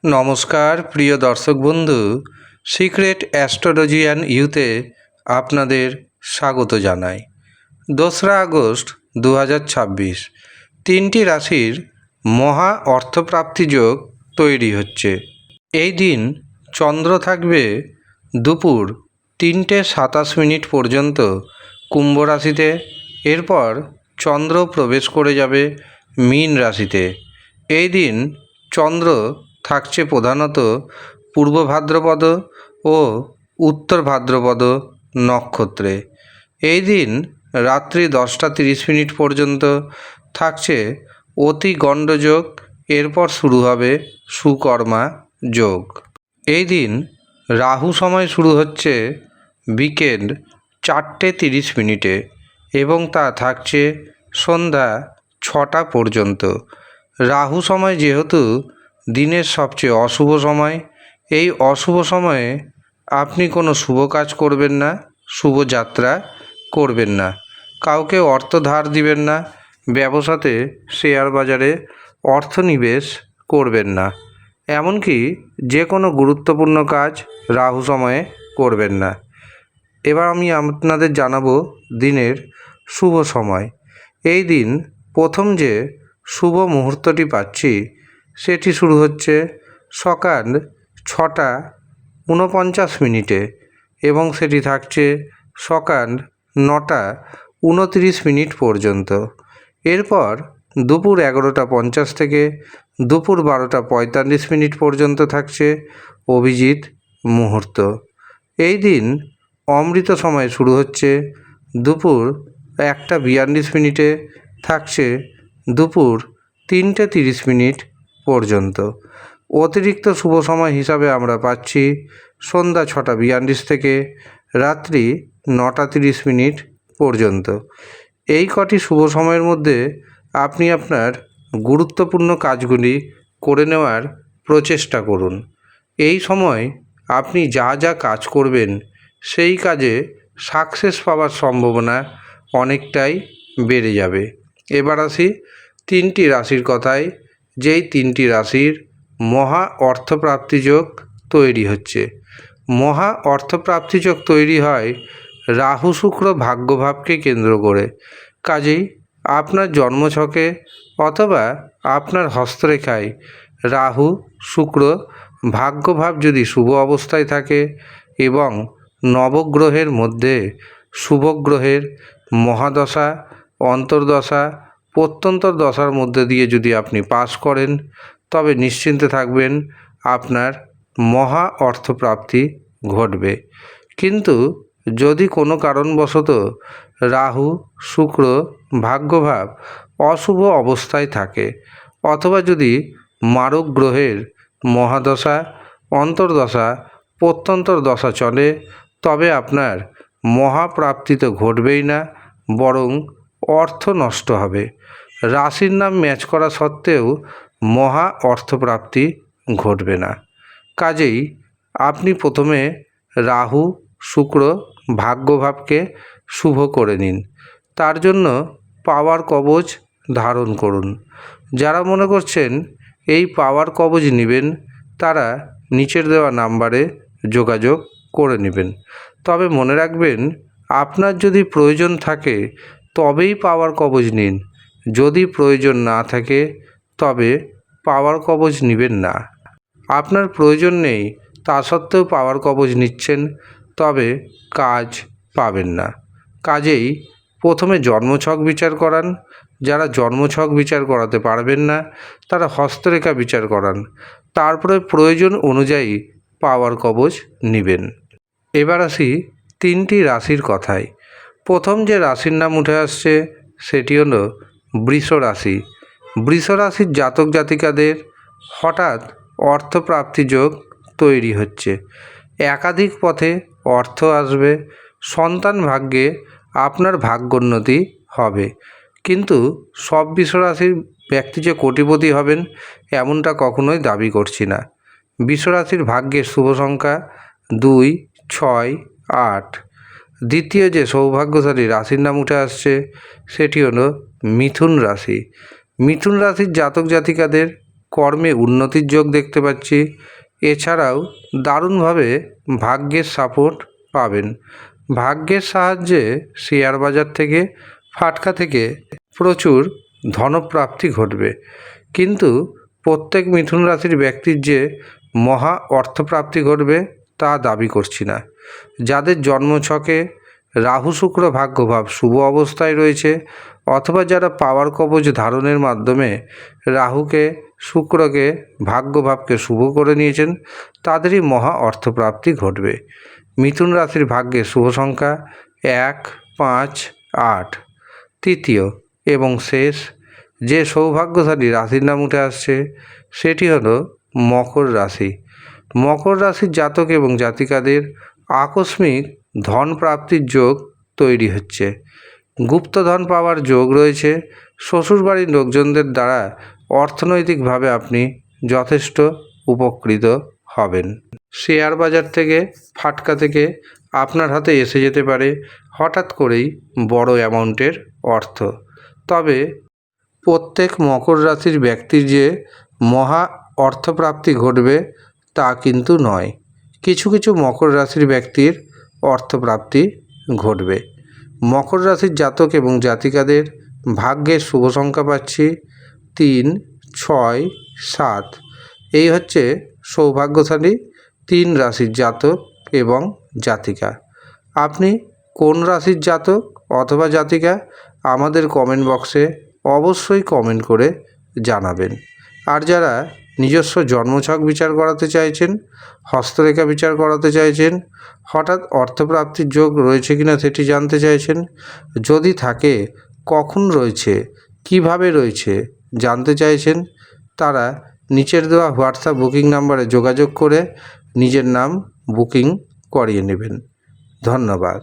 নমস্কার প্রিয় দর্শক বন্ধু, সিক্রেট অ্যাস্ট্রোলজি অ্যান্ড ইউতে আপনাদের স্বাগত জানাই। 2রা আগস্ট 2026 তিনটি রাশির মহা অর্থপ্রাপ্তি যোগ তৈরি হচ্ছে। এই দিন চন্দ্র থাকবে দুপুর 3:27 পর্যন্ত কুম্ভ রাশিতে। এরপর চন্দ্র প্রবেশ করে যাবে মীন রাশিতে। এই দিন চন্দ্র থাকছে প্রধানত পূর্ব ভাদ্রপদ ও উত্তর ভাদ্রপদ নক্ষত্রে। এই দিন রাত্রি 10:30 পর্যন্ত থাকছে অতি গণ্ডযোগ। এরপর শুরু হবে সুকর্মা যোগ। এই দিন রাহু সময় শুরু হচ্ছে বিকেল 4:30 এবং তা থাকছে সন্ধ্যা 6টা পর্যন্ত। রাহু সময় যেহেতু দিনের সবচেয়ে অশুভ সময়, এই অশুভ সময়ে আপনি কোনো শুভ কাজ করবেন না, শুভযাত্রা করবেন না, কাউকে অর্থ ধার দিবেন না, ব্যবসাতে শেয়ার বাজারে অর্থ নিবেশ করবেন না, এমনকি যে কোনো গুরুত্বপূর্ণ কাজ রাহু সময়ে করবেন না। এবার আমি আপনাদের জানাবো দিনের শুভ সময়। এই দিন প্রথম যে শুভ মুহূর্তটি পাচ্ছি সেটি শুরু হচ্ছে সকাল 6:49 এবং সেটি থাকছে সকাল 9:29 পর্যন্ত। এরপর দুপুর 11:50 থেকে দুপুর 12:45 পর্যন্ত থাকছে অভিজিৎ মুহূর্ত। এই দিন অমৃত সময় শুরু হচ্ছে দুপুর 1:42 থাকছে দুপুর 3:30 পর্যন্ত। অতিরিক্ত শুভ সময় হিসাবে আমরা পাচ্ছি সন্ধ্যা 6:42 থেকে রাত্রি 9:30 পর্যন্ত। এই কটি শুভ সময়ের মধ্যে আপনি আপনার গুরুত্বপূর্ণ কাজগুলি করে নেওয়ার প্রচেষ্টা করুন। এই সময় আপনি যা যা কাজ করবেন সেই কাজে সাকসেস পাওয়ার সম্ভাবনা অনেকটাই বেড়ে যাবে। এবার আসি তিনটি রাশির কথায়। যেই তিনটি রাশির মহা অর্থপ্রাপ্তি যোগ তৈরি হচ্ছে। মহা অর্থপ্রাপ্তি যোগ তৈরি হয় রাহু শুক্র ভাগ্যভাবকে কেন্দ্র করে। কাজেই আপনার জন্মছকে অথবা আপনার হস্তরেখায় রাহু শুক্র ভাগ্যভাব যদি শুভ অবস্থায় থাকে এবং নবগ্রহের মধ্যে শুভগ্রহের মহাদশা, অন্তর্দশা, প্রত্যন্তর দশার মধ্যে দিয়ে যদি আপনি পাস করেন, তবে নিশ্চিন্তে থাকবেন আপনার মহা অর্থপ্রাপ্তি ঘটবে। কিন্তু যদি কোনো কারণবশত রাহু শুক্র ভাগ্যভাব অশুভ অবস্থায় থাকে অথবা যদি মারক গ্রহের মহাদশা, অন্তর্দশা, প্রত্যন্তর দশা চলে, তবে আপনার মহাপ্রাপ্তি তো ঘটবেই না, বরং অর্থ নষ্ট হবে। রাশির নাম ম্যাচ করা সত্ত্বেও মহা অর্থপ্রাপ্তি ঘটবে না। কাজেই আপনি প্রথমে রাহু শুক্র ভাগ্যভাবকে শুভ করে নিন। তার জন্য পাওয়ার কবচ ধারণ করুন। যারা মনে করছেন এই পাওয়ার কবচ নেবেন, তারা নিচের দেওয়া নাম্বারে যোগাযোগ করে নেবেন। তবে মনে রাখবেন, আপনার যদি প্রয়োজন থাকে তবেই পাওয়ার কবচ নিন। যদি প্রয়োজন না থাকে তবে পাওয়ার কবচ নেবেন না। আপনার প্রয়োজন নেই তা সত্ত্বেও পাওয়ার কবচ নিচ্ছেন, তবে কাজ পাবেন না। কাজেই প্রথমে জন্মছক বিচার করান। যারা জন্মছক বিচার করাতে পারবেন না তারা হস্তরেখা বিচার করান। তারপরে প্রয়োজন অনুযায়ী পাওয়ার কবচ নেবেন। এবার আসি তিনটি রাশির কথায়। প্রথম যে রাশির নাম উঠে আসছে সেটি হলো বৃষ রাশি। বৃষ রাশির জাতক জাতিকাদের হঠাৎ অর্থপ্রাপ্তি যোগ তৈরি হচ্ছে। একাধিক পথে অর্থ আসবে। সন্তান ভাগ্যে আপনার ভাগ্যোন্নতি হবে। কিন্তু সব বৃষ রাশির ব্যক্তি যে কোটিপতি হবেন এমনটা কখনোই দাবি করছি না। বৃষ রাশির ভাগ্যের শুভ সংখ্যা 2, 6, 8। দ্বিতীয় যে সৌভাগ্যশালী রাশির নাম উঠে আসছে সেটি হলো মিথুন রাশি। মিথুন রাশির জাতক জাতিকাদের কর্মে উন্নতির যোগ দেখতে পাচ্ছি। এছাড়াও দারুণভাবে ভাগ্যের সাপোর্ট পাবেন। ভাগ্যের সাহায্যে শেয়ার বাজার থেকে ফাটকা থেকে প্রচুর ধনপ্রাপ্তি ঘটবে। কিন্তু প্রত্যেক মিথুন রাশির ব্যক্তির যে মহা অর্থপ্রাপ্তি ঘটবে তা দাবি করছি না। যাদের জন্মছকে রাহু শুক্র ভাগ্যভাব শুভ অবস্থায় রয়েছে, অথবা যারা পাওয়ার কবচ ধারণের মাধ্যমে রাহুকে শুক্রকে ভাগ্যভাবকে শুভ করে নিয়েছেন, তাদেরই মহা অর্থপ্রাপ্তি ঘটবে। মিথুন রাশির ভাগ্যের শুভ সংখ্যা 1, 5, 8। তৃতীয় এবং শেষ যে সৌভাগ্যশালী রাশির নাম উঠে আসছে সেটি হলো মকর রাশি। মকর রাশির জাতক এবং জাতিকাদের আকস্মিক ধন প্রাপ্তির যোগ তৈরি হচ্ছে। গুপ্তধন পাওয়ার যোগ রয়েছে। শ্বশুরবাড়ির লোকজনদের দ্বারা অর্থনৈতিকভাবে আপনি যথেষ্ট উপকৃত হবেন। শেয়ার বাজার থেকে ফাটকা থেকে আপনার হাতে এসে যেতে পারে হঠাৎ করেই বড় অ্যামাউন্টের অর্থ। তবে প্রত্যেক মকর রাশির ব্যক্তির যে মহা অর্থপ্রাপ্তি ঘটবে তা কিন্তু নয়। কিছু কিছু মকর রাশির ব্যক্তির অর্থপ্রাপ্তি ঘটবে। মকর রাশির জাতক এবং জাতিকাদের ভাগ্যের শুভ সংখ্যা পাচ্ছি 3, 6, 7। এই হচ্ছে সৌভাগ্যশালী 3 রাশির জাতক এবং জাতিকা। আপনি কোন রাশির জাতক অথবা জাতিকা আমাদের কমেন্ট বক্সে অবশ্যই কমেন্ট করে জানাবেন। আর যারা নিজস্ব জন্মছক বিচার করাতে চাইছেন, হস্তরেখা বিচার করাতে চাইছেন, হঠাৎ অর্থপ্রাপ্তির যোগ রয়েছে কিনা সেটি জানতে চাইছেন, যদি থাকে কখন রয়েছে, কিভাবে রয়েছে জানতে চাইছেন, তারা নিচের দেওয়া হোয়াটসঅ্যাপ বুকিং নাম্বারে যোগাযোগ করে নিজের নাম বুকিং করিয়ে নেবেন। ধন্যবাদ।